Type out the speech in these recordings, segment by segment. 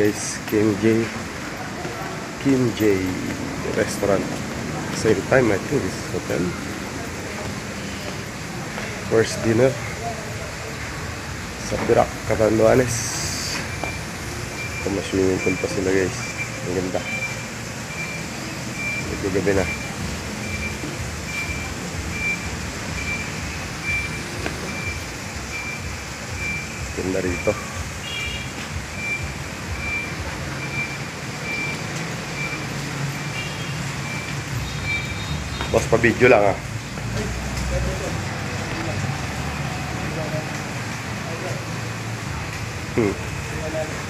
guys, Kim J restaurant. Same time, I think this is hotel. First dinner sa Pirak, Catanduanes. Swimming pool pa sila guys. Ang ganda. Gabi na. Ganda rito. Boss, pa-video lang ah.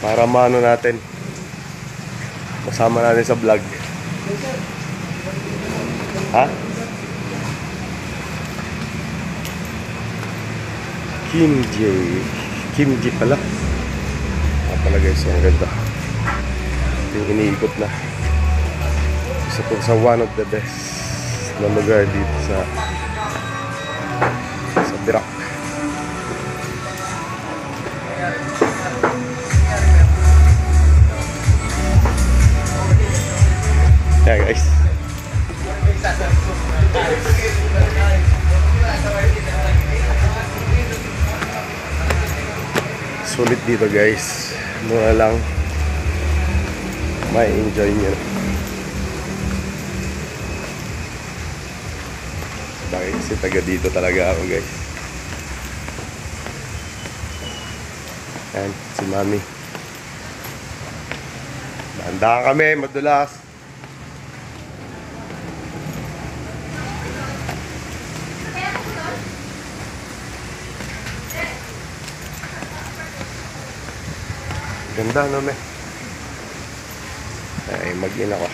Para maano natin, masama natin sa vlog. Ha? Kim J pala. Pala guys, ang ganda. Yung iniikot na. Isa po sa one of the best na lugar dito sa Pirak. Yeah guys. Sulit dito guys. Mura lang. May enjoy nyo. Bakit kasi taga dito talaga ako guys. Yan, si Mami. Dahan-dahan kami, madulas. Ganda no me. Ay, mag-in ako.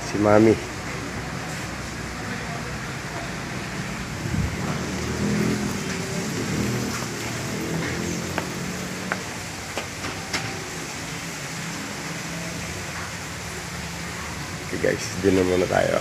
Si Mami. Okay guys, dinner muna tayo.